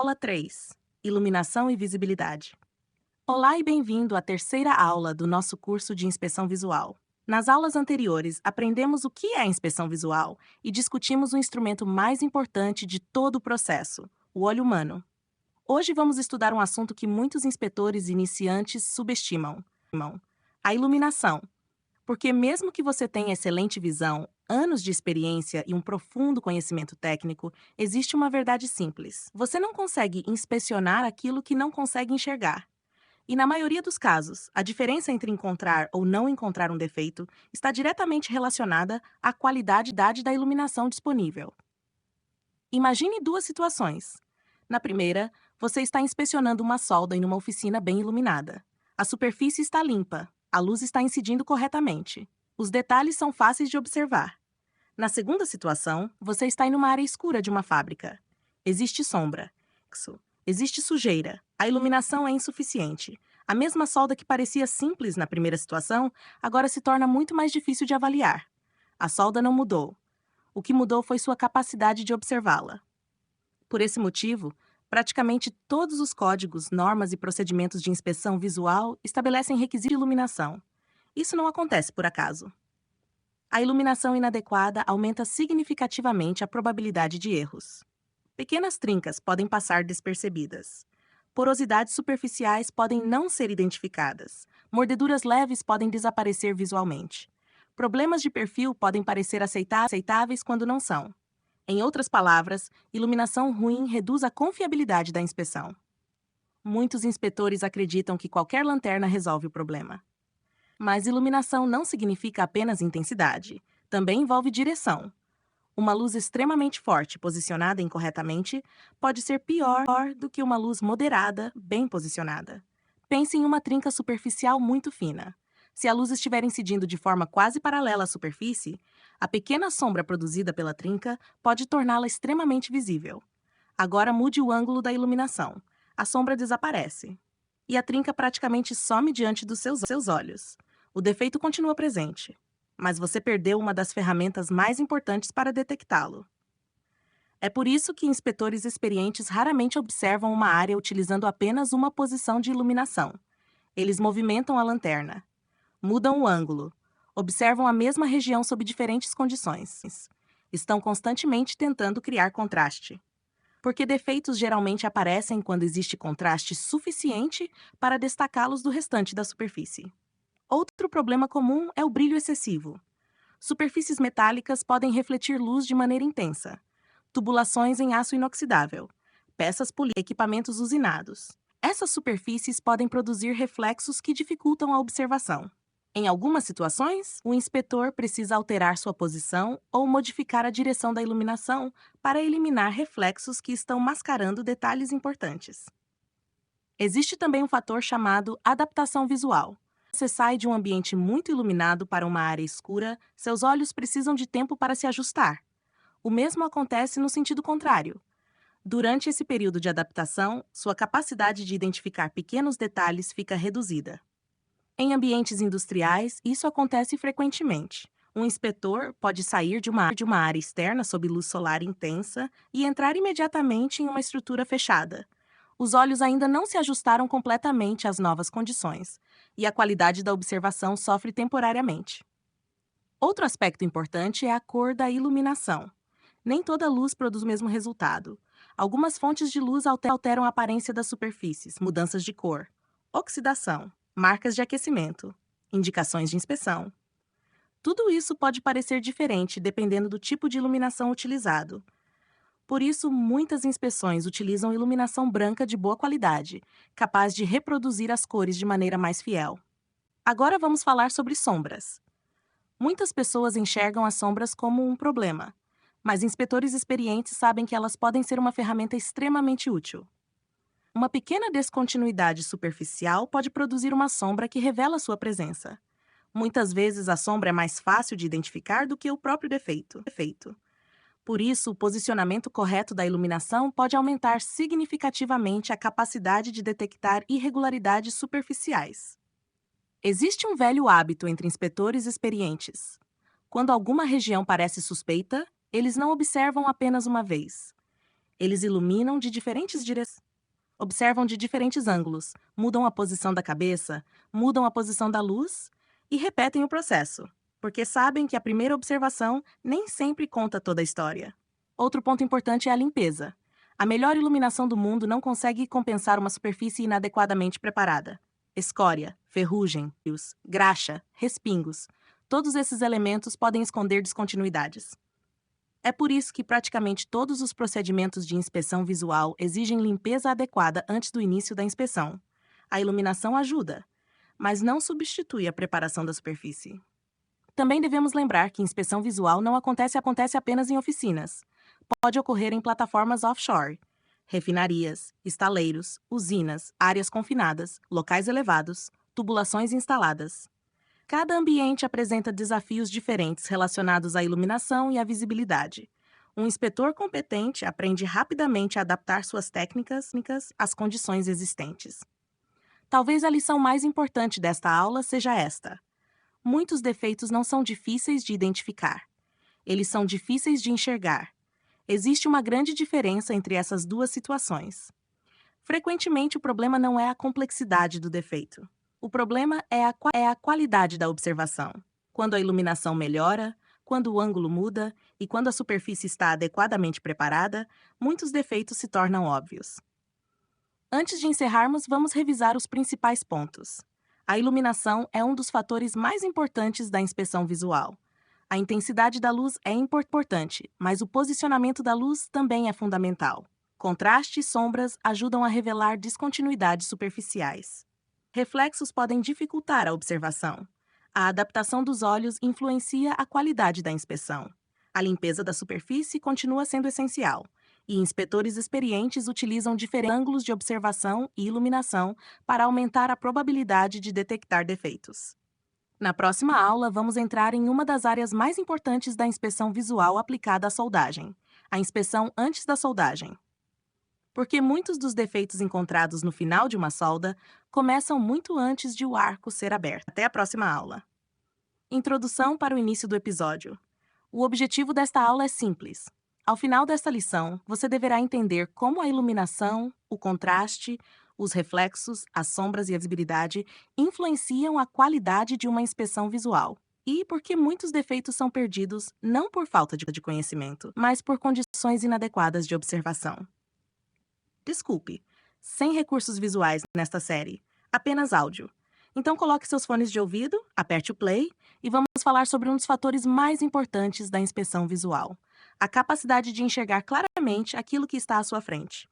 Aula 3: Iluminação e visibilidade. Olá e bem-vindo à terceira aula do nosso curso de inspeção visual. Nas aulas anteriores, aprendemos o que é inspeção visual e discutimos o instrumento mais importante de todo o processo, o olho humano. Hoje vamos estudar um assunto que muitos inspetores iniciantes subestimam: a iluminação. Porque mesmo que você tenha excelente visão, anos de experiência e um profundo conhecimento técnico, existe uma verdade simples. Você não consegue inspecionar aquilo que não consegue enxergar. E na maioria dos casos, a diferença entre encontrar ou não encontrar um defeito está diretamente relacionada à qualidade da iluminação disponível. Imagine duas situações. Na primeira, você está inspecionando uma solda em uma oficina bem iluminada. A superfície está limpa, a luz está incidindo corretamente. Os detalhes são fáceis de observar. Na segunda situação, você está em uma área escura de uma fábrica. Existe sombra. Existe sujeira. A iluminação é insuficiente. A mesma solda que parecia simples na primeira situação, agora se torna muito mais difícil de avaliar. A solda não mudou. O que mudou foi sua capacidade de observá-la. Por esse motivo, praticamente todos os códigos, normas e procedimentos de inspeção visual estabelecem requisitos de iluminação. Isso não acontece por acaso. A iluminação inadequada aumenta significativamente a probabilidade de erros. Pequenas trincas podem passar despercebidas. Porosidades superficiais podem não ser identificadas. Mordeduras leves podem desaparecer visualmente. Problemas de perfil podem parecer aceitáveis quando não são. Em outras palavras, iluminação ruim reduz a confiabilidade da inspeção. Muitos inspetores acreditam que qualquer lanterna resolve o problema. Mas iluminação não significa apenas intensidade. Também envolve direção. Uma luz extremamente forte, posicionada incorretamente, pode ser pior do que uma luz moderada, bem posicionada. Pense em uma trinca superficial muito fina. Se a luz estiver incidindo de forma quase paralela à superfície, a pequena sombra produzida pela trinca pode torná-la extremamente visível. Agora mude o ângulo da iluminação. A sombra desaparece. E a trinca praticamente some diante dos seus olhos. O defeito continua presente, mas você perdeu uma das ferramentas mais importantes para detectá-lo. É por isso que inspetores experientes raramente observam uma área utilizando apenas uma posição de iluminação. Eles movimentam a lanterna, mudam o ângulo, observam a mesma região sob diferentes condições. Estão constantemente tentando criar contraste. Porque defeitos geralmente aparecem quando existe contraste suficiente para destacá-los do restante da superfície. Outro problema comum é o brilho excessivo. Superfícies metálicas podem refletir luz de maneira intensa. Tubulações em aço inoxidável, peças polidas, equipamentos usinados. Essas superfícies podem produzir reflexos que dificultam a observação. Em algumas situações, o inspetor precisa alterar sua posição ou modificar a direção da iluminação para eliminar reflexos que estão mascarando detalhes importantes. Existe também um fator chamado adaptação visual. Você sai de um ambiente muito iluminado para uma área escura, seus olhos precisam de tempo para se ajustar. O mesmo acontece no sentido contrário. Durante esse período de adaptação, sua capacidade de identificar pequenos detalhes fica reduzida. Em ambientes industriais, isso acontece frequentemente. Um inspetor pode sair de uma área externa sob luz solar intensa e entrar imediatamente em uma estrutura fechada. Os olhos ainda não se ajustaram completamente às novas condições, e a qualidade da observação sofre temporariamente. Outro aspecto importante é a cor da iluminação. Nem toda luz produz o mesmo resultado. Algumas fontes de luz alteram a aparência das superfícies, mudanças de cor, oxidação, marcas de aquecimento, indicações de inspeção. Tudo isso pode parecer diferente dependendo do tipo de iluminação utilizado. Por isso, muitas inspeções utilizam iluminação branca de boa qualidade, capaz de reproduzir as cores de maneira mais fiel. Agora vamos falar sobre sombras. Muitas pessoas enxergam as sombras como um problema, mas inspetores experientes sabem que elas podem ser uma ferramenta extremamente útil. Uma pequena descontinuidade superficial pode produzir uma sombra que revela sua presença. Muitas vezes a sombra é mais fácil de identificar do que o próprio defeito. Por isso, o posicionamento correto da iluminação pode aumentar significativamente a capacidade de detectar irregularidades superficiais. Existe um velho hábito entre inspetores experientes. Quando alguma região parece suspeita, eles não observam apenas uma vez. Eles iluminam de diferentes direções, observam de diferentes ângulos, mudam a posição da cabeça, mudam a posição da luz e repetem o processo, porque sabem que a primeira observação nem sempre conta toda a história. Outro ponto importante é a limpeza. A melhor iluminação do mundo não consegue compensar uma superfície inadequadamente preparada. Escória, ferrugem, fios, graxa, respingos. Todos esses elementos podem esconder descontinuidades. É por isso que praticamente todos os procedimentos de inspeção visual exigem limpeza adequada antes do início da inspeção. A iluminação ajuda, mas não substitui a preparação da superfície. Também devemos lembrar que inspeção visual não acontece apenas em oficinas. Pode ocorrer em plataformas offshore, refinarias, estaleiros, usinas, áreas confinadas, locais elevados, tubulações instaladas. Cada ambiente apresenta desafios diferentes relacionados à iluminação e à visibilidade. Um inspetor competente aprende rapidamente a adaptar suas técnicas às condições existentes. Talvez a lição mais importante desta aula seja esta: muitos defeitos não são difíceis de identificar. Eles são difíceis de enxergar. Existe uma grande diferença entre essas duas situações. Frequentemente, o problema não é a complexidade do defeito. O problema é a qualidade da observação. Quando a iluminação melhora, quando o ângulo muda e quando a superfície está adequadamente preparada, muitos defeitos se tornam óbvios. Antes de encerrarmos, vamos revisar os principais pontos. A iluminação é um dos fatores mais importantes da inspeção visual. A intensidade da luz é importante, mas o posicionamento da luz também é fundamental. Contraste e sombras ajudam a revelar descontinuidades superficiais. Reflexos podem dificultar a observação. A adaptação dos olhos influencia a qualidade da inspeção. A limpeza da superfície continua sendo essencial, e inspetores experientes utilizam diferentes ângulos de observação e iluminação para aumentar a probabilidade de detectar defeitos. Na próxima aula, vamos entrar em uma das áreas mais importantes da inspeção visual aplicada à soldagem: a inspeção antes da soldagem. Porque muitos dos defeitos encontrados no final de uma solda começam muito antes de o arco ser aberto. Até a próxima aula. Introdução para o início do episódio. O objetivo desta aula é simples. Ao final desta lição, você deverá entender como a iluminação, o contraste, os reflexos, as sombras e a visibilidade influenciam a qualidade de uma inspeção visual. E por que muitos defeitos são perdidos não por falta de conhecimento, mas por condições inadequadas de observação. Desculpe, sem recursos visuais nesta série, apenas áudio. Então coloque seus fones de ouvido, aperte o play e vamos falar sobre um dos fatores mais importantes da inspeção visual: a capacidade de enxergar claramente aquilo que está à sua frente.